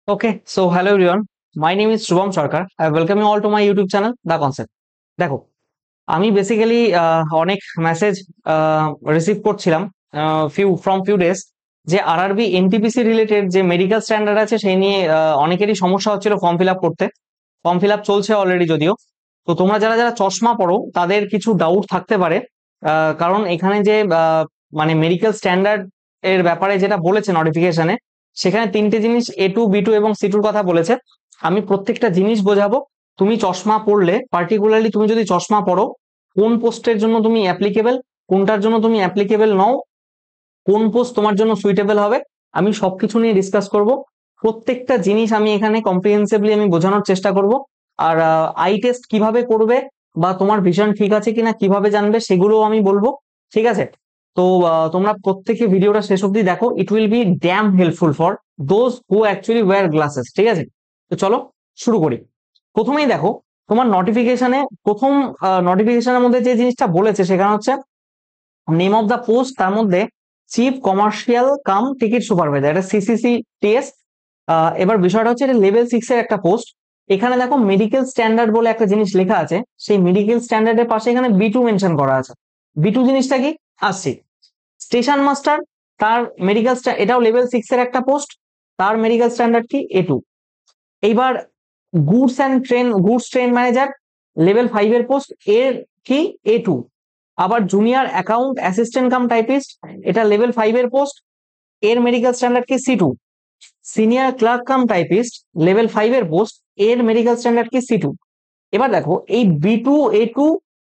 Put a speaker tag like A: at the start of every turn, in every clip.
A: Okay, so hello everyone. My name is Shubham Sarkar. I welcome you all to my YouTube channel, The Concept. দেখো, আমি basically অনেক message receive করছিলাম few days যে RRB NTPC related যে medical standard আছে সেই নিয়ে অনেকেরই সমস্যা হচ্ছিল ফর্ম ফিল আপ করতে। ফর্ম ফিল আপ চলছে অলরেডি যদিও। তো তোমরা যারা যারা চশমা পড়ো তাদের কিছু ডাউট থাকতে পারে, কারণ এখানে যে মানে মেডিকেল স্ট্যান্ডার্ড এর ব্যাপারে যেটা বলেছে নোটিফিকেশনে, সেখানে তিনটে জিনিস A2 B2 এবং C2 কথা বলেছে। আমি প্রত্যেকটা জিনিস বোঝাবো। তুমি চশমা পড়লে, পার্টিকুলারলি তুমি যদি চশমা পড়ো, কোন পোস্টের জন্য তুমি অ্যাপ্লিকেবল, কোনটার জন্য তুমি অ্যাপ্লিকেবল নও, কোন পোস্ট তোমার জন্য সুইটেবল হবে, আমি সবকিছু নিয়ে ডিসকাস করব। প্রত্যেকটা জিনিস আমি এখানে কম্প্রিহেন্সিভলি আমি বোঝানোর চেষ্টা করব। আর আই টেস্ট কিভাবে করবে বা তোমার ভিশন ঠিক আছে কিনা কিভাবে জানবে সেগুলো আমি বলবো। ঠিক আছে? তো তোমরা প্রত্যেকে ভিডিওটা শেষ অবধি দেখো। It will be damn helpful for those who actually wear glasses. ঠিক আছে? তো চলো শুরু করি। প্রথমেই দেখো, তোমার নোটিফিকেশনে প্রথম নোটিফিকেশনের মধ্যে যে জিনিসটা বলেছে সেখানে হচ্ছে নেম অফ দ্য পোস্ট, তার মধ্যে chief commercial cum ticket supervisor, এটা সিসিসি টিএস। এবার বিষয়টা হচ্ছে এটা লেভেল 6 এর একটা পোস্ট। এখানে দেখো মেডিকেল স্ট্যান্ডার্ড বলে একটা জিনিস লেখা আছে, সেই মেডিকেল স্ট্যান্ডার্ডের পাশে এখানে B2 মেনশন করা আছে। B2 জিনিসটা কি? আসছি। স্টেশন মাস্টার, তার মেডিকেল, এটাও লেভেল 6 এর একটা পোস্ট, তার মেডিকেল স্ট্যান্ডার্ড কি? A2। এইবার গুডস ট্রেন ম্যানেজার, লেভেল 5 এর পোস্ট, এর কি? A2। আবার junior account assistant cum typist, এটা লেভেল 5 এর পোস্ট, এর মেডিকেল স্ট্যান্ডার্ড কি? C2। Senior clerk cum typist, level 5 এর পোস্ট, এর মেডিকেল স্ট্যান্ডার্ড কি? C2। এবার দেখো এই B2 A2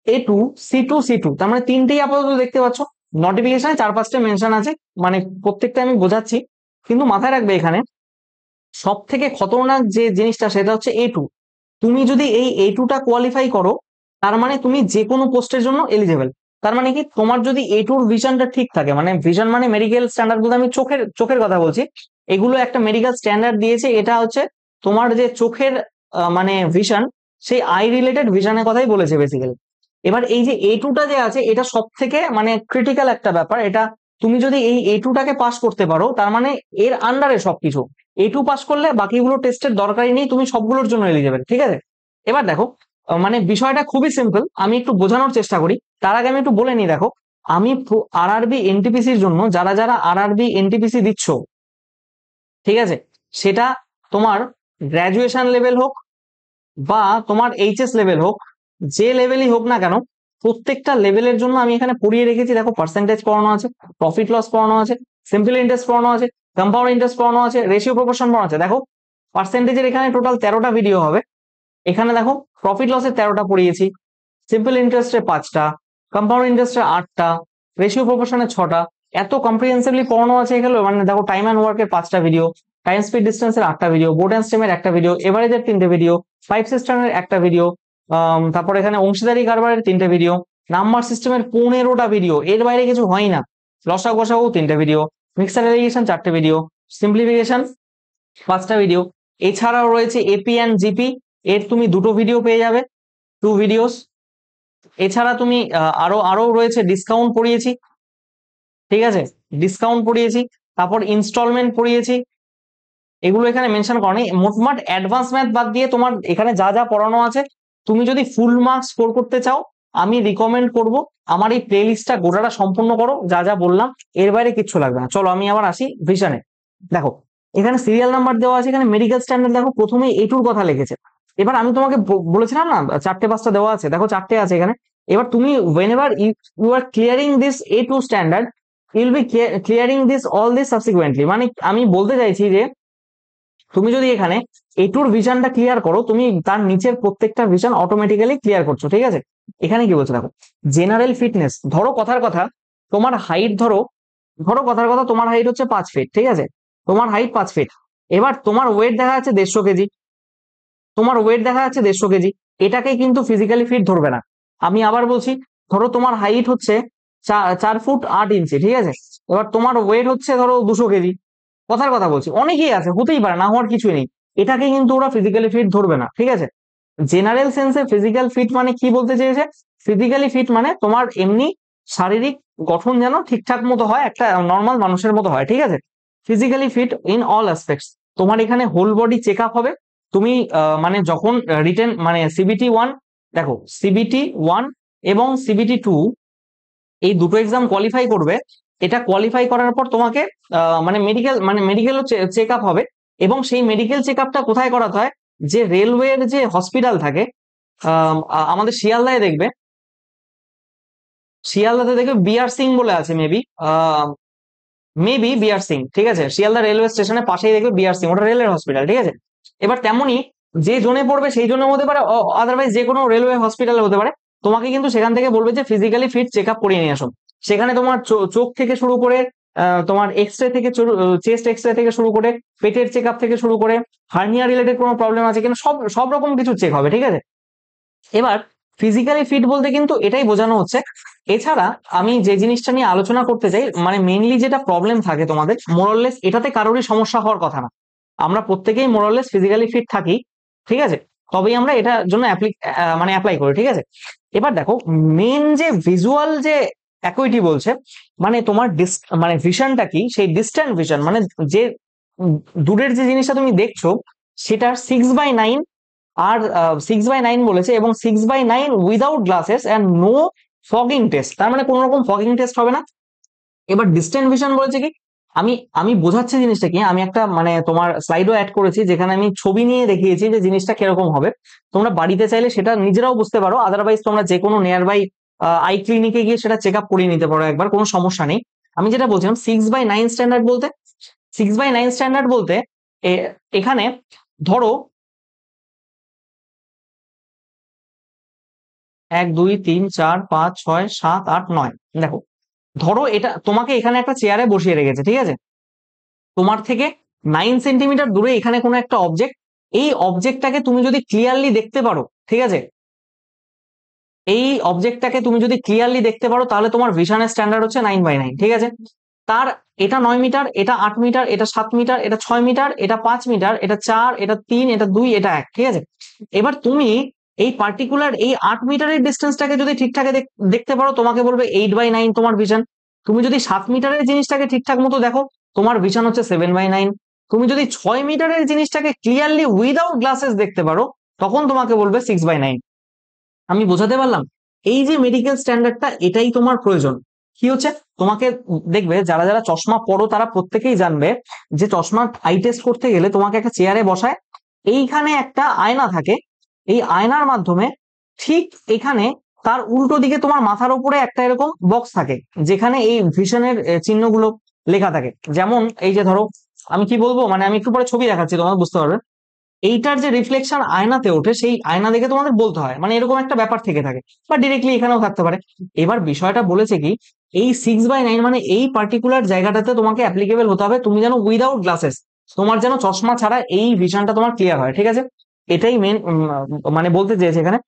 A: A2 C2 তার মানে তিনটেই আপাতত দেখতে পাচ্ছ নোটিফিকেশনে, 4-5টা মেনশন আছে, মানে প্রত্যেকটা আমি বোঝাচ্ছি। কিন্তু মাথায় রাখবে এখানে সব থেকে খতরনাক যে জিনিসটা সেটা হচ্ছে A2। তুমি যদি এই A2টা কোয়ালিফাই করো, তার মানে তুমি যে কোনো পোস্টের জন্য এলিজেবল। তার মানে কি, তোমার যদি A2র ভিশনটা ঠিক থাকে, মানে ভিশন মানে মেডিকেল স্ট্যান্ডার্ড বলতে আমি চোখের চোখের কথা বলছি। এগুলো একটা মেডিকেল স্ট্যান্ডার্ড দিয়েছে, এটা হচ্ছে তোমার যে চোখের মানে ভিশন, সেই আই রিলেটেড ভিশনের কথাই বলেছে বেসিক্যালি। এবার এই যে A2টা যে আছে, এটা সব থেকে মানে ক্রিটিক্যাল একটা ব্যাপার। এটা তুমি যদি এই A2টাকে পাস করতে পারো, তার মানে এর আন্ডারে সবকিছু। A2 পাস করলে বাকিগুলো টেস্টের দরকারই নেই, তুমি সবগুলোর জন্য এলিজেবল। ঠিক আছে? এবার দেখো, মানে বিষয়টা খুবই সিম্পল, আমি একটু বোঝানোর চেষ্টা করি। তার আগে আমি একটু বলে নিই। দেখো, আমি আরআরবি এনটিপিসির জন্য যারা যারা আরআরবি এনটিপিসি দিচ্ছ, ঠিক আছে, সেটা তোমার গ্র্যাজুয়েশন লেভেল হোক বা তোমার এইচএস লেভেল হোক, যে লেভেলই হোক না কেন, প্রত্যেকটা লেভেলের জন্য আমি এখানে পড়িয়ে রেখেছি। দেখো, পার্সেন্টেজ পড়ানো আছে, প্রফিট লস পড়ানো আছে, সিম্পল ইন্টারেস্ট পড়ানো আছে, কম্পাউন্ড ইন্টারেস্ট পড়ানো আছে, রেশিও প্রপোর্শন পড়ানো আছে। দেখো, পার্সেন্টেজের এখানে টোটাল 13টা ভিডিও হবে। এখানে দেখো প্রফিট লসের 13টা পড়িয়েছি, সিম্পল ইন্টারেস্টের 5টা, কম্পাউন্ড ইন্টারেস্টের 8টা, রেশিও প্রপোর্শনের 6টা। এত কম্প্রিহেন্সিভলি পড়ানো আছে এগুলো। মানে দেখো, টাইম অ্যান্ড ওয়ার্কের 5টা ভিডিও, টাইম স্পিড ডিস্টেন্সের 8টা ভিডিও, বোর্ড অ্যান্ড স্টেমের একটা ভিডিও, এভারেজের 3টে ভিডিও, ফাইভ সিস্টেমের একটা ভিডিও, তারপর এখানে অংশীদারি কারবারের 3টে ভিডিও, নাম্বার সিস্টেমের 15টা ভিডিও, এর বাইরে কিছু হয় না। লসাগু গসাগু 3টে ভিডিও, মিক্সার এলিগেশন 4টে ভিডিও, সিম্পলিফিকেশন 5টা ভিডিও। এছাড়াও রয়েছে এপি অ্যান্ড জিপি, এর তুমি 2টো ভিডিও পেয়ে যাবে, 2 ভিডিওস। এছাড়া তুমি আরো আরো রয়েছে, ডিসকাউন্ট পড়িয়েছি, ঠিক আছে, ডিসকাউন্ট পড়িয়েছি, তারপর ইনস্টলমেন্ট পড়িয়েছি। এগুলো এখানে মেনশন করা নেই। মোটমাট অ্যাডভান্স ম্যাথ বাদ দিয়ে তোমার এখানে যা যা পড়ানো আছে, তুমি যদি ফুল মার্কস স্কোর করতে চাও, আমি রিকমেন্ড করব আমার এই প্লে লিস্টটা গোটাটা সম্পূর্ণ করো। যা যা বললাম এর বাইরে কিচ্ছু লাগবে না। চলো আমি আবার আসি ভিশনে। দেখো, এখানে সিরিয়াল নাম্বার দেওয়া আছে, এখানে মেডিকেল স্ট্যান্ডার্ড দেখো প্রথমে A2র কথা লিখেছে। এবার আমি তোমাকে বলেছিলাম না 4টে-5টা দেওয়া আছে, দেখো 4টে আছে এখানে। এবার তুমি whenever you are clearing this A2 standard, you will be clearing this all this subsequently। মানে আমি বলতে চাইছি যে তুমি যদি এখানে A2র ভিশনটা ক্লিয়ার করো, তুমি তার নিচের প্রত্যেকটা ভিশন অটোমেটিক্যালি ক্লিয়ার করছো। ঠিক আছে? এখানে কি বলছে দেখো, জেনারেল ফিটনেস, ধরো কথার কথা তোমার হাইট, ধরো ধরো কথার কথা তোমার হাইট হচ্ছে 5 ফিট। ঠিক আছে? তোমার হাইট 5 ফিট। এবার তোমার ওয়েট দেখা যাচ্ছে 150 কেজি, তোমার ওয়েট দেখা যাচ্ছে 150 কেজি। এটাকে কিন্তু ফিজিক্যালি ফিট ধরবে না। আমি আবার বলছি, ধরো তোমার হাইট হচ্ছে 4 ফুট 8 ইঞ্চি। ঠিক আছে? এবার তোমার ওয়েট হচ্ছে ধরো 200 কেজি। কথার কথা বলছি, অনেকেই আছে, হতেই পারে, না হওয়ার কিছুই নেই। এটাকে কিন্তু ওরা ফিজিক্যালি ফিট ধরবে না। ঠিক আছে? জেনারেল সেন্সে ফিজিক্যাল ফিট মানে কি বলতে চেয়েছে? ফিজিক্যালি ফিট মানে তোমার এমনি শারীরিক গঠন যেন ঠিকঠাক মতো হয়, একটা নর্মাল মানুষের মতো হয়। ঠিক আছে? Physically fit in all aspects. তোমার এখানে হোল বডি চেক আপ হবে। তুমি মানে যখন রিটেন মানে CBT 1, দেখো CBT 1 এবং CBT 2 এই দুটো এক্সাম কোয়ালিফাই করবে। এটা কোয়ালিফাই করার পর তোমাকে মানে মেডিকেলও চেক আপ হবে। এবং সেই মেডিকেল চেক আপটা কোথায় করাতে হয়, যে রেলওয়ের যে হসপিটাল থাকে, আমাদের শিয়ালদাতে দেখবে বিআর সিং বলে আছে, মেবি বিআর সিং, ঠিক আছে, শিয়ালদা রেলওয়ে স্টেশনের পাশেই দেখবে বিআর সিং, ওটা রেলের হসপিটাল, ঠিক আছে। এবার তেমনই যে জোনে পড়বে সেই জন্য হতে পারে, আদারওয়াইজ যে কোনো রেলওয়ে হসপিটালে হতে পারে। তোমাকে কিন্তু সেখান থেকে বলবে যে ফিজিক্যালি ফিট চেক আপ করিয়ে নিয়ে আসো। সেখানে তোমার চোখ থেকে শুরু করে তোমার এক্সরে থেকে চেস্ট এক্সরে থেকে শুরু করে পেটের চেক আপ থেকে শুরু করে হার্নিয়া রিলেটেড কোনো প্রবলেম আছে কিনা সব সব রকম কিছু চেক হবে, ঠিক আছে। এবার ফিজিক্যালি ফিট বলতে কিন্তু এটাই বোঝানো হচ্ছে। এছাড়া আমি যে জিনিসটা নিয়ে আলোচনা করতে চাই, মানে মেইনলি যেটা প্রবলেম থাকে তোমাদের, মোরলেস এটাতে কারোরই সমস্যা হওয়ার কথা না। আমরা প্রত্যেকেই মোরলেস ফিজিক্যালি ফিট থাকি, ঠিক আছে, তবেই আমরা এটার জন্য মানে অ্যাপ্লাই করি, ঠিক আছে। এবার দেখো মেন যে ভিজুয়াল যে অ্যাকুইটি বলছে, মানে তোমার মানে ভিশনটা কি, সেই ডিস্ট্যান্ট ভিশন, মানে যে দূরের যে জিনিসটা তুমি দেখছো সেটার 6/9, আর 6/9 বলেছে, এবং 6/9 without glasses and no fogging test, তার মানে কোনো রকম ফগিং টেস্ট হবে না। এবার ডিস্টেন্ট ভিশন বলেছে কি, আমি আমি বোঝাচ্ছি জিনিসটা কি, আমি একটা মানে তোমার স্লাইডও অ্যাড করেছি যেখানে আমি ছবি নিয়ে দেখিয়েছি যে জিনিসটা কিরকম হবে। তোমরা বাড়িতে চাইলে সেটা নিজেরাও বুঝতে পারো, আদারওয়াইজ তোমরা যে কোনো নিয়ার বাই আই ক্লিনিকে গিয়ে সেটা চেক আপ করিয়ে নিতে পারো একবার, কোনো সমস্যা নেই। আমি যেটা বলছিলাম 6/9 স্ট্যান্ডার্ড বলতে, 6/9 স্ট্যান্ডার্ড বলতে এখানে ধরো 1 2 3 4 5 6 7 8 9, দেখো ধরো এটা তোমাকে এখানে একটা চেয়ারে বসিয়ে রেখেছে, ঠিক আছে, তোমার থেকে 9 সেন্টিমিটার দূরে এখানে কোনো একটা অবজেক্ট, এই অবজেক্টটাকে তুমি যদি ক্লিয়ারলি দেখতে পারো, ঠিক আছে, এই অবজেক্টটাকে তুমি যদি ক্লিয়ারলি দেখতে পারো তাহলে তোমার ভিশনের স্ট্যান্ডার্ড হচ্ছে 9/9, ঠিক আছে। তার এটা 9 মিটার, এটা 8 মিটার, এটা 7 মিটার, এটা 6 মিটার, এটা 5 মিটার, এটা 4, এটা 3, এটা 2, এটা 1, ঠিক আছে। এবার তুমি এই পার্টিকুলার এই 8 মিটারের ডিস্টেন্সটাকে যদি ঠিকঠাক দেখতে পারো, তোমাকে বলবে 8/9 তোমার ভিশন। তুমি যদি 7 মিটারের জিনিসটাকে ঠিকঠাক মতো দেখো, তোমার ভিশন হচ্ছে 7/9। তুমি যদি 6 মিটারের জিনিসটাকে ক্লিয়ারলি উইদাউট গ্লাসেস দেখতে পারো, তখন তোমাকে বলবে 6/9। আমি বোঝাতে পারলাম? এই যে মেডিকেল স্ট্যান্ডার্ডটা, এটাই তোমার প্রয়োজন। কি হচ্ছে, তোমাকে দেখবে যারা যারা চশমা পরো তারা প্রত্যেকেই জানবে যে চশমা আই টেস্ট করতে গেলে তোমাকে একটা চেয়ারে বসায়, এইখানে একটা আয়না থাকে, এই আয়নার মাধ্যমে ঠিক এখানে তার উল্টো দিকে তোমার মাথার উপরে একটা এরকম বক্স থাকে যেখানে এই ভিশনের চিহ্নগুলো লেখা থাকে। যেমন এই যে ধরো, আমি কি বলবো, মানে আমি একটু পরে ছবি দেখাচ্ছি, তোমার বুঝতে পারবে। এইটার যে রিফ্লেকশন আয়নাতে ওঠে, সেই আয়না দেখে তোমাদের বলতে হয়, মানে এরকম একটা ব্যাপার থেকে থাকে, বা ডিরেক্টলি এখানেও থাকতে পারে। এবার বিষয়টা বলেছে কি, এই 6/9 মানে এই পার্টিকুলার জায়গাটাতে তোমাকে অ্যাপ্লিকেবল হতে হবে, তুমি যেন উইদাউট গ্লাসেস, তোমার যেন চশমা ছাড়া এই ভিশনটা তোমার ক্লিয়ার হয়, ঠিক আছে। এটাই মেন মানে বলতে চেয়েছে এখানে।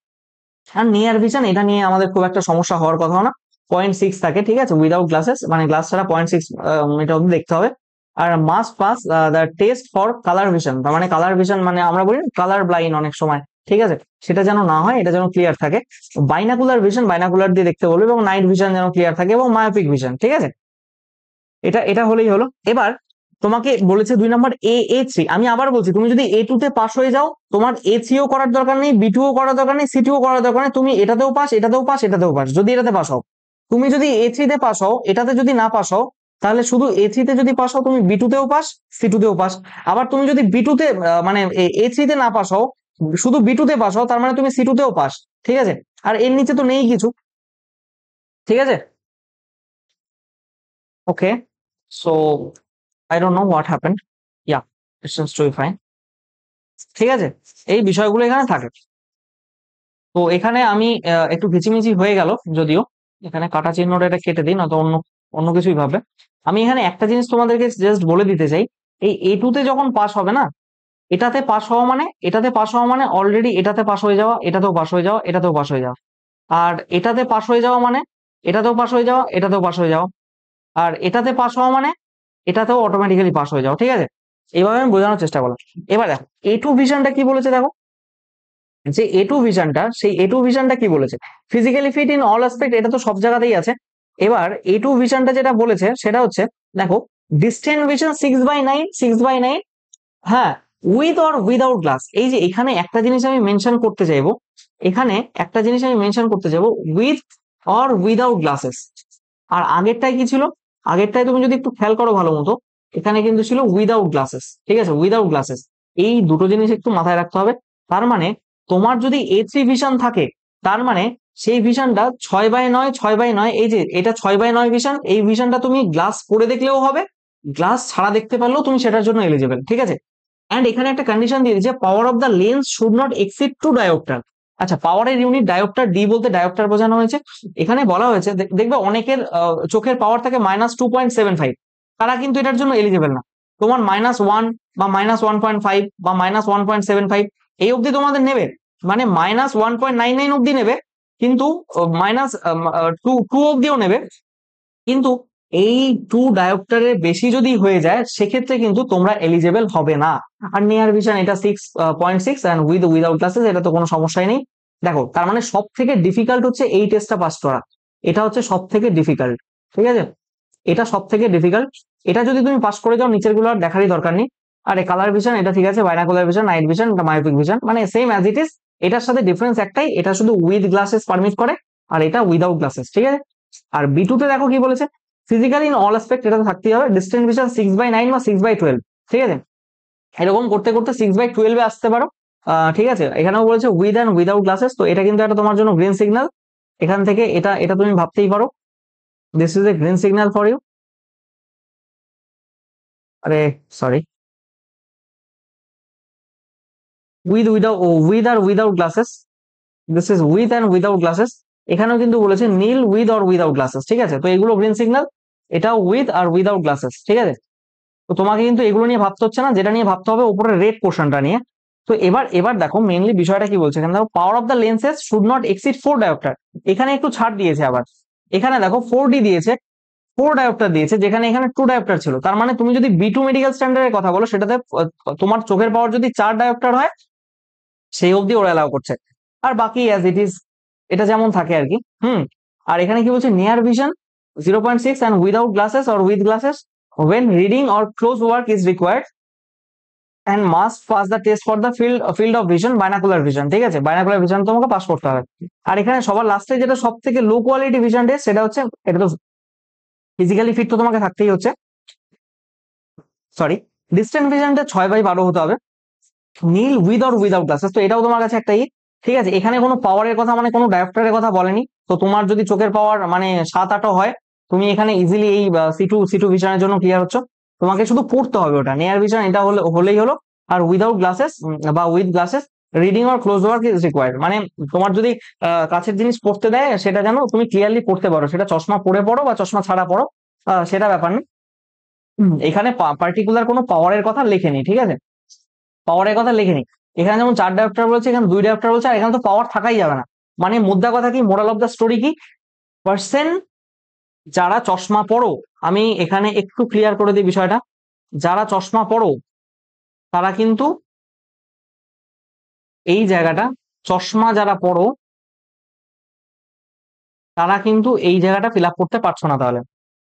A: আর নিয়ার ভিশন এটা নিয়ে আমাদের খুব একটা সমস্যা হওয়ার কথা না, 0.6 থাকে, ঠিক আছে, উইদাউট গ্লাসেস, মানে গ্লাস ছাড়া 0.6 এটা অব্দি দেখতে হবে। আর must pass the test for colour vision, তার মানে কালার ভিশন মানে আমরা বলি কালার ব্লাইন্ড অনেক সময়, ঠিক আছে, সেটা যেন না হয়, এটা যেন ক্লিয়ার থাকে। বাইনাকুলার ভিশন, বাইনাকুলার দিয়ে দেখতে বলবে, এবং নাইট ভিশন যেন ক্লিয়ার থাকে, এবং মায়োপিক ভিশন, ঠিক আছে। এটা এটা হলেই হলো। এবার তোমাকে বলেছে 2 নম্বর A3। আমি আবার বলছি, তুমি যদি A2 তে পাস হয়ে যাও, তোমার A3ও করার দরকার নেই, B2ও করার দরকার নেই, C2ও করার দরকার নেই, তুমি এটাতেও পাস, এটাতেও পাস, এটাতেও পাস, যদি এটাতে পাস হও। তুমি যদি A3 তে পাস হও, এটাতে যদি না পাস হও, তাহলে শুধু A3 তে যদি পাস হও, তুমি B2 তেও পাস, C2 তেও পাস। আবার তুমি যদি B2 তে মানে A3 তে না পাস হও, শুধু B2 তে পাস হও, তার মানে তুমি C2 তেও পাস, ঠিক আছে। আর এর নিচে তো নেই কিছু, ঠিক আছে। ওকে, so I don't know what happened. Yeah, it seems to be fine. ঠিক আছে, এই বিষয়গুলো এখানে থাকে। তো এখানে আমি একটু ঘিচিমিচি হয়ে গেল যদিও, এখানে কাটা চিহ্নটা এটা কেটে দিই, না তো অন্য অন্য কিছুই ভাবে। আমি এখানে একটা জিনিস তোমাদেরকে জাস্ট বলে দিতে চাই, এই A2 তে যখন পাস হবে না, এটাতে পাস হওয়া মানে, এটাতে পাস হওয়া মানে অলরেডি এটাতে পাস হয়ে যাওয়া, এটাতেও পাস হয়ে যাওয়া, এটাতেও পাস হয়ে যাওয়া। আর এটাতে পাস হয়ে যাওয়া মানে এটাতেও পাস হয়ে যাওয়া, এটাতেও পাস হয়ে যাওয়া। আর এটাতে পাস হওয়া মানে এটাতেও অটোমেটিক্যালি পাস হয়ে যাও, ঠিক আছে। এইভাবে আমি বোঝানোর চেষ্টা করলাম। এবার দেখো A2 ভিশনটা কি বলেছে, দেখো যে A2 ভিশনটা, সেই A2 ভিশনটা কি বলেছে, physically fit in all aspect, এটা তো সব জায়গাতেই আছে। এবার A2 ভিশনটা যেটা বলেছে সেটা হচ্ছে, দেখো ডিস্টেন্ট ভিশন 6/9, 6/9 হ্যাঁ, উইথ অর উইদাউট গ্লাস, এই যে এখানে একটা জিনিস আমি মেনশন করতে চাইবো, এখানে একটা জিনিস আমি মেনশন করতে চাইবো, উইথ অর উইদাউট গ্লাসেস। আর আগেরটাই কি ছিল, আগেরটাই তুমি যদি একটু খেয়াল করো ভালো মতো, এখানে কিন্তু ছিল উইদাউট গ্লাসেস, ঠিক আছে, উইদাউট গ্লাসেস। এই দুটো জিনিস একটু মাথায় রাখতে হবে। তার মানে তোমার যদি A3 ভিশন থাকে, তার মানে সেই ভিশনটা 6x9, 6x9, এই যে এটা 6x9 ভিশন, এই ভিশনটা তুমি গ্লাস করে দেখলেও হবে, গ্লাস ছাড়া দেখতে পারলেও তুমি সেটার জন্য এলিজিবল, ঠিক আছে। এন্ড এখানে একটা কন্ডিশন দিয়ে দিয়েছে, power of the lens should not exceed 2 dioptre. আচ্ছা, পাওয়ারের ইউনিট ডায়োপ্টার, ডি বলতে ডায়োপ্টার বোঝানো হয়েছে। এখানে বলা হয়েছে দেখবে অনেকের চোখের পাওয়ার থাকে -2.75, তারা কিন্তু এটার জন্য এলিজিবল না। তোমার -1 বা -1.5 বা -1.75 এই অবধি তোমাদের নেবে, মানে -1.99 অবধি নেবে, কিন্তু -2 অবধিও নেবে, কিন্তু এই 2 ডায়োপ্টারের বেশি যদি হয়ে যায় সেক্ষেত্রে কিন্তু তোমরা এলিজেবল হবে না। আর নিয়ার ভিশন এটা 6.6 এন্ড উইদাউট গ্লাসেস, এটা তো কোনো সমস্যাই নেই। দেখো, তার মানে সব থেকে ডিফিকাল্ট হচ্ছে এই টেস্টটা পাস করা, এটা হচ্ছে সব থেকে ডিফিকাল্ট, ঠিক আছে, এটা সব থেকে ডিফিকাল্ট। এটা যদি তুমি পাস করে যাও, নিচের গুলো আর দেখারই দরকার নেই। আর এই কালার ভিশন এটা ঠিক আছে, binocular vision, night vision, myopic vision, মানে সেম অ্যাজ ইট ইজ। এটার সাথে ডিফারেন্স একটাই, এটা শুধু উইথ গ্লাসেস পারমিট করে আর এটা উইদাউট গ্লাসেস, ঠিক আছে। আর B2 তে দেখো কি বলেছে, ফিজিক্যালি ইন অল অ্যাসপেক্ট এটা তো থাকতেই হবে, ডিস্টেন্স ভিশন 6/9 বা 6/12, ঠিক আছে। এরকম করতে করতে 6/12 এ আসতে পারো, ঠিক আছে। এখানেও বলেছে উইথ অ্যান্ড উইদাউট গ্লাসেস, তো এটা কিন্তু একটা তোমার জন্য গ্রিন সিগন্যাল। এখান থেকে এটা এটা তুমি ভাবতেই পারো, this is a green signal for you. আরে সরি, উইথ আর without glasses, this is with and without glasses. এখানেও কিন্তু বলেছে নীল উইথ অর উইদাউট গ্লাসেস, ঠিক আছে। তো এগুলো গ্রিন সিগন্যাল, এটাও উইথ আর উইদাউট গ্লাসেস, ঠিক আছে। তো তোমাকে কিন্তু এগুলো নিয়ে ভাবতে হচ্ছে না, যেটা নিয়ে ভাবতে হবে উপরের রেড পোর্শনটা নিয়ে। তো এবার এবার দেখো মেইনলি বিষয়টা কি বলছে, এখানে দেখো power of the lenses should not exceed 4 dioptre. এখানে একটু ছাড় দিয়েছে আবার, এখানে দেখো 4D দিয়েছে, 4 ডায়োপ্টার দিয়েছে, যেখানে এখানে 2 ডায়োপ্টার ছিল। তার মানে তুমি যদি B2 মেডিকেল স্ট্যান্ডার্ডের কথা বলো, সেটাতে তোমার চোখের পাওয়ার যদি 4 ডায়োপ্টার হয়, সেই অবধি ওরা অ্যালাউ করছে। আর বাকি অ্যাজ ইট ইজ, এটা যেমন থাকে আর কি। আর এখানে কি বলছে, near vision 0.6 and without glasses or with glasses when reading or close work is required and must pass the test for the field of vision binocular vision, ঠিক আছে, binocular vision তোমাকে পাস করতে হবে। আর এখানে সবার লাস্টে যেটা সব থেকে লো কোয়ালিটি ভিশন টেস্ট, সেটা হচ্ছে, এটা তো ফিজিক্যালি ফিট তো তোমাকে থাকতেই হচ্ছে, সরি, ডিস্টেন্স ভিশনটা 6/12 হতে হবে, নীল উইথ অর উইদাউট গ্লাসেস। তো এটাও তোমার কাছে একটা ঠিক আছে। এখানে কোনো পাওয়ারের কথা, মানে কোনো ডায়োপ্টারের কথা বলেনি। তো তোমার যদি চোখের পাওয়ার মানে 7-8 হয়, তুমি এখানে ইজিলি এই C2 ভিশনের জন্য ক্লিয়ার হচ্ছে। তোমাকে শুধু পড়তে হবে ওটা, নিয়ার ভিশন এটা হলেই হলো। আর উইদাউট গ্লাসেস বা with glasses, reading or close work is required, মানে তোমার যদি কাছের জিনিস পড়তে দেয়, সেটা যেন তুমি ক্লিয়ারলি পড়তে পারো, সেটা চশমা পরে পড়ো বা চশমা ছাড়া পড়ো, সেটা ব্যাপার না। এখানে পার্টিকুলার কোনো পাওয়ারের কথা লেখেনি, ঠিক আছে, পাওয়ারের কথা লেখেনি। এখানে যেমন 4 ডায়োপ্টার বলছে, এখানে 2 ডায়োপ্টার বলছে, আর এখানে তো পাওয়ার থাকাই যাবে না। মানে মুদ্রা কথা কি, মোরাল অফ দ্য স্টোরি কি, পার্সেন্ট যারা চশমা পড়ো, আমি এখানে একটু ক্লিয়ার করে দিই বিষয়টা, যারা চশমা পড়ো তারা কিন্তু এই জায়গাটা, চশমা যারা পড়ো তারা কিন্তু এই জায়গাটা ফিল আপ করতে পারছো না। তাহলে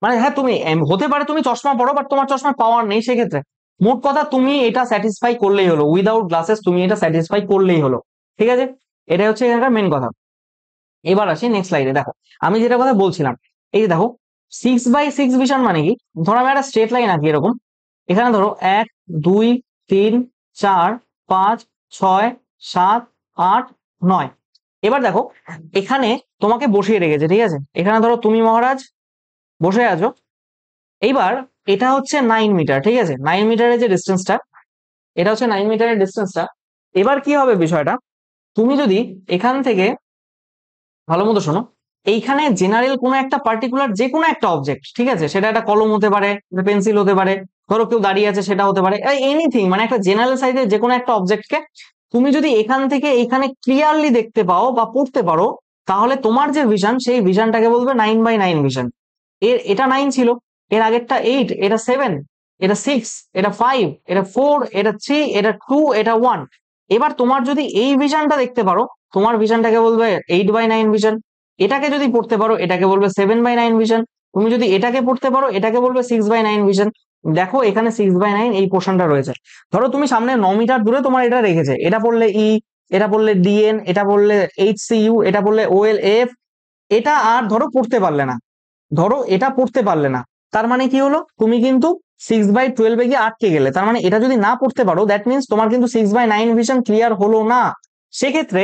A: মানে হ্যাঁ, তুমি হতে পারে তুমি চশমা পড়ো, বাট তোমার চশমার পাওয়ার নেই, সেক্ষেত্রে মোট কথা তুমি এটা স্যাটিসফাই করলেই হলো, উইদাউট গ্লাসেস তুমি এটা স্যাটিসফাই করলেই হলো, ঠিক আছে। এটাই হচ্ছে এখানকার মেন কথা। এবার আসি নেক্সট স্লাইডে। দেখো আমি যেটা কথা বলছিলাম, এই যে দেখো 6/6 ভিশন মানে কি, ধরো আমি একটা স্ট্রেট লাইন আঁকি এরকম, এখানে ধরো 1 2 3 4 5 6 7 8 9। এবার দেখো এখানে তোমাকে বসিয়ে রেখেছে, ঠিক আছে, এখানে ধরো তুমি মহারাজ বসে আছো। এইবার এটা হচ্ছে 9 মিটার, ঠিক আছে, 9 মিটারের যে ডিস্টেন্সটা, এটা হচ্ছে 9 মিটারের ডিস্টেন্সটা। এবার কি হবে বিষয়টা, তুমি যদি এখান থেকে ভালো মতো শোনো, এইখানে জেনারেল কোনো একটা পার্টিকুলার যে কোনো একটা অবজেক্ট, ঠিক আছে, সেটা একটা কলম হতে পারে, পেন্সিল হতে পারে, ধরো কেউ দাঁড়িয়ে আছে সেটা হতে পারে, এনিথিং, মানে একটা জেনারেল সাইজের যে কোনো একটা অবজেক্টকে তুমি যদি এখান থেকে এইখানে ক্লিয়ারলি দেখতে পাও বা পড়তে পারো, তাহলে তোমার যে ভিশন, সেই ভিশনটাকে বলবে 9/9 ভিশন। এটা 9 ছিল, এর আগেরটা 8, এটা 7, এটা 6, এটা 5, এটা 4, এটা 3, এটা 2, এটা 1। এবার তোমার যদি এই ভিশনটা দেখতে পারো, তোমার ভিশনটাকে বলবে 8/9 ভিশন। এটাকে যদি পড়তে পারো, এটাকে বলবে 7/9 ভিশন। তুমি যদি এটাকে পড়তে পারো, এটাকে বলবে 6/9 ভিশন। দেখো এখানে 6/9 এই পোর্শনটা রয়েছে। ধরো তুমি সামনে 9 মিটার দূরে তোমার এটা রেখেছে, এটা পড়লে ই, এটা পড়লে ডিএন, এটা পড়লে এইচসিইউ, এটা পড়লে ওএলএফ, এটা আর ধরো পড়তে পারলে না, ধরো এটা পড়তে পারলে না, তার মানে কি হলো, তুমি কিন্তু 6/12 গিয়ে আটকে গেলে। তার মানে এটা যদি না পড়তে পারো দ্যাট মিনস তোমার কিন্তু 6/9 ভিশন ক্লিয়ার হলো না। সেক্ষেত্রে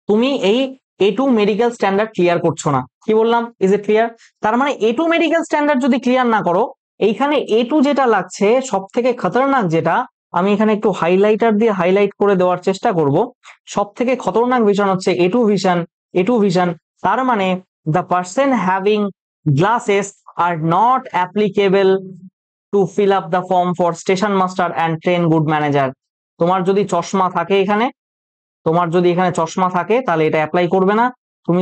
A: তুমি এই A2 মেডিকেল স্ট্যান্ডার্ড ক্লিয়ার করছো না। কি বললাম, ইজ ইট ক্লিয়ার? তার মানে A2 মেডিকেল স্ট্যান্ডার্ড যদি ক্লিয়ার না করো, এইখানে A2 যেটা লাগছে সব থেকে খতরনাক যেটা, আমি এখানে একটু হাইলাইটার দিয়ে হাইলাইট করে দেওয়ার চেষ্টা করব, সব থেকে খতরনাক ভিশন হচ্ছে A2 ভিশন। A2 ভিশন, তার মানে the person having glasses are not applicable to fill up the form for station master and train good manager। তোমার যদি চশমা থাকে এখানে, তোমার যদি এখানে চশমা থাকে তাহলে এটা অ্যাপ্লাই করবে না। তুমি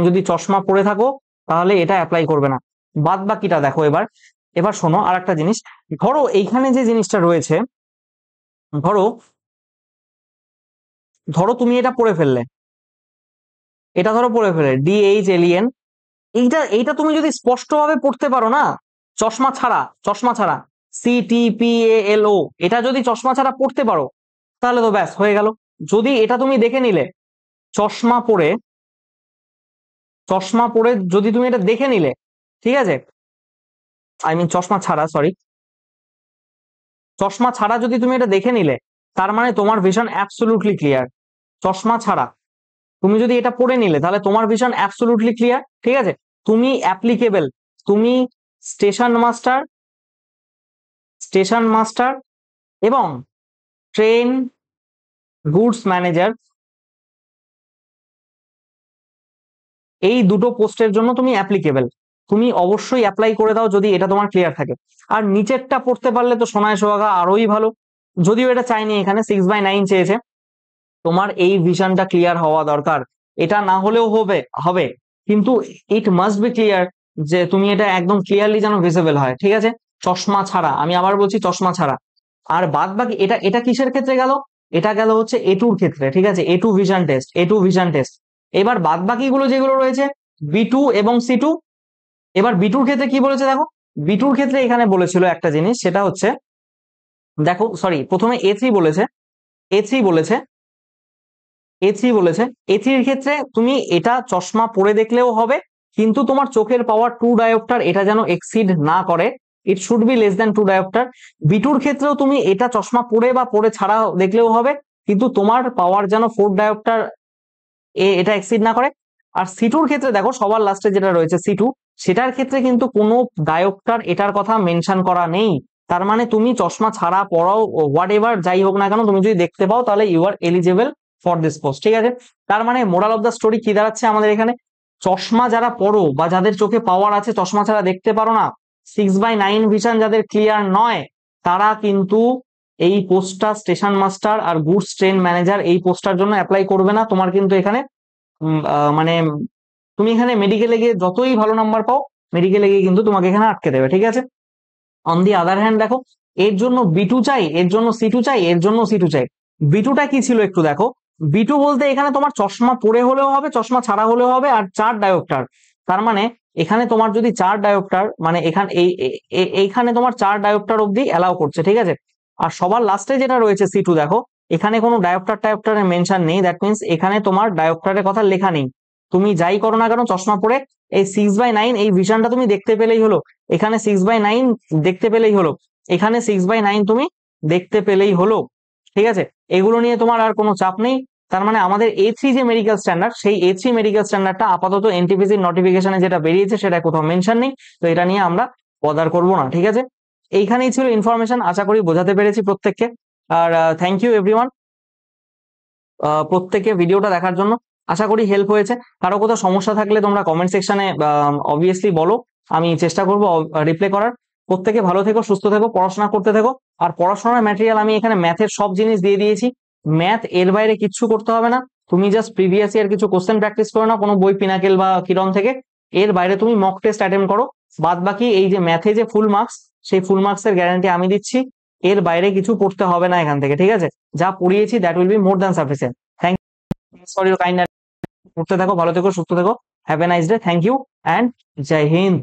A: যদি চশমা পরে থাকো তাহলে এটা অ্যাপ্লাই করবে না। বাদ বাকিটা দেখো। এবার এবার শোনো আর একটা জিনিস। ধরো এইখানে যে জিনিসটা রয়েছে, ধরো ধরো তুমি এটা পড়ে ফেললে, এটা ধরো পড়ে ফেলে ডিএইচ এলিয়েন, এইটা তুমি যদি স্পষ্টভাবে পড়তে পারো না, চশমা ছাড়া CTPALO, এটা যদি চশমা ছাড়া পড়তে পারো তাহলে তো ব্যাস হয়ে গেল। যদি এটা তুমি দেখে নিলে চশমা পরে যদি তুমি এটা দেখে নিলে, ঠিক আছে, আই মিন চশমা ছাড়া যদি তুমি এটা দেখে নিলে, তার মানে তোমার ভিশন অ্যাবসলিউটলি ক্লিয়ার। চশমা ছাড়া তুমি যদি এটা পড়ে নিলে তাহলে তোমার ভিশন অ্যাবসলিউটলি ক্লিয়ার, ঠিক আছে। তুমি অ্যাপ্লিকেবল, তুমি স্টেশন মাস্টার এবং ট্রেন গুডস ম্যানেজার, এই দুটো পোস্টের জন্য তুমি অ্যাপ্লিকেবল। তুমি অবশ্যই অ্যাপ্লাই করে দাও যদি এটা তোমার ক্লিয়ার থাকে। আর নিচেরটা পড়তে পারলে তো সোনায় সোহাগা, আরোই ভালো। যদিও এটা চাইনি, এখানে 6/9 চেয়েছে, তোমার এই ভিশনটা ক্লিয়ার হওয়া দরকার। এটা না হলেও হবে, কিন্তু ইট মাস্ট বি ক্লিয়ার, যে তুমি এটা একদম ক্লিয়ারলি যেন ভিজিবল হয়, ঠিক আছে, চশমা ছাড়া। আমি আবার বলছি চশমা ছাড়া। আর বাদ বাকি এটা কিসের ক্ষেত্রে গেল, এটা গেল হচ্ছে A2 ক্ষেত্রে, ঠিক আছে, A2 ভিশন টেস্ট। এবার বাদ বাকিগুলো যেগুলো রয়েছে B2 এবং C2। এবার B2 ক্ষেত্রে কি বলেছে দেখো, B2 ক্ষেত্রে এখানে বলেছিল একটা জিনিস, সেটা হচ্ছে দেখো, সরি, প্রথমে A3 বলেছে, A3 বলেছে A3 ক্ষেত্রে তুমি এটা চশমা পরে দেখলেও হবে, কিন্তু তোমার চোখের পাওয়ার 2 ডায়োপ্টার এটা যেন এক্সিড না করে, it should be less than 2 dioptre. B2 ক্ষেত্রেও তুমি এটা চশমা পরে বা পরে ছাড়া দেখলেও হবে, কিন্তু তোমার পাওয়ার যেন 4 ডায়োপ্টার এটা এক্সিড না করে। আর C2 ক্ষেত্রে দেখো, সবার লাস্টে যেটা রয়েছে C2, সেটার ক্ষেত্রে কিন্তু কোনো ডায়োপ্টার এটার কথা মেনশন করা নেই। তার মানে তুমি চশমা ছাড়া পড়াও, হোয়াট এভার যাই হোক না কেন, তুমি যদি দেখতে পাও তাহলে you are eligible for this post, ঠিক আছে। তার মানে মোরাল অফ দ্য স্টোরি কি দাঁড়াচ্ছে আমাদের এখানে, চশমা যারা পড়ো বা যাদের চোখে পাওয়ার আছে, চশমা ছাড়া দেখতে পারো না, 6/9 ভিশন যাদের ক্লিয়ার নয়, তারা কিন্তু এই পোস্টটা স্টেশন মাস্টার আর গুডস ট্রেন ম্যানেজার এই পোস্টটার জন্য অ্যাপ্লাই করবে না। তোমার কিন্তু এখানে মানে তুমি এখানে মেডিকেলে গিয়ে যতই ভালো নাম্বার পাও, মেডিকেলে গিয়ে কিন্তু তোমাকে এখানে আটকে দেবে, ঠিক আছে। অন দি আদার হ্যান্ড দেখো, এর জন্য B2 চাই, এর জন্য C2 চাই, এর জন্য C2 চাই। B2টা কি ছিল একটু দেখো। B2 বলতে এখানে তোমার চশমা পরে হলেও হবে, চশমা ছাড়া হলেও হবে, আর 4 ডায়োপ্টার। তার মানে এখানে তোমার যদি 4 ডায়োপ্টার, মানে এখানে এইখানে তোমার 4 ডায়োপ্টার অব্দি অ্যালাউ করছে, ঠিক আছে। আর সবার লাস্টে যেটা রয়েছে C2 দেখো, এখানে কোনো ডায়োপ্টারের মেনশন নেই, দ্যাট মিনস এখানে তোমার ডায়োপ্টারের কথা লেখা নেই। তুমি যাই করো না কেন চশমা পরে এই 6/9 এই ভিশনটা তুমি দেখতে পেলেই হলো, এখানে 6/9 দেখতে পেলেই হলো, এখানে 6/9 তুমি দেখতে পেলেই হলো, ঠিক আছে। এগুলো নিয়ে তোমার আর কোনো চাপ নেই। তার মানে আমাদের A3 যে মেডিকেল স্ট্যান্ডার্ড, সেই A3 মেডিকেল স্ট্যান্ডার্ডটা আপাতত এনটিপিসির নোটিফিকেশনে যেটা বেরিয়েছে সেটা কোথাও মেনশন নেই, তো এটা নিয়ে আমরা বদার করব না, ঠিক আছে। এইখানেই ছিল ইনফরমেশন, আশা করি বোঝাতে পেরেছি প্রত্যেককে। আর থ্যাংক ইউ এভরিওয়ান প্রত্যেকে ভিডিওটা দেখার জন্য। আশা করি হেল্প হয়েছে। কারো কোথাও সমস্যা থাকলে তোমরা কমেন্ট সেকশনে অবভিয়াসলি বলো, আমি চেষ্টা করব রিপ্লাই করার। প্রত্যেকে ভালো থেকো, সুস্থ থেকো, পড়াশোনা করতে থেকো। আর পড়াশোনার ম্যাটেরিয়াল আমি এখানে ম্যাথের সব জিনিস দিয়ে দিয়েছি, ম্যাথ এর বাইরে কিচ্ছু করতে হবে না। তুমি জাস্ট প্রিভিয়াস ইয়ার কিছু কোশ্চেন প্র্যাকটিস করো না কোনো বই পিনাকেল বা কিরণ থেকে, এর বাইরে তুমি মক টেস্ট অ্যাটেম্প করো। বাদ বাকি এই যে ম্যাথে যে ফুল মার্কস, সেই ফুল মার্কসের গ্যারান্টি আমি দিচ্ছি, এর বাইরে কিছু পড়তে হবে না এখান থেকে, ঠিক আছে। যা পড়িয়েছি that will be more than sufficient. Thank you for your kind. পড়তে থাকো, ভালো থেকো, সুস্থ থেকো। Have a nice day. Thank you and জয় হিন্দ।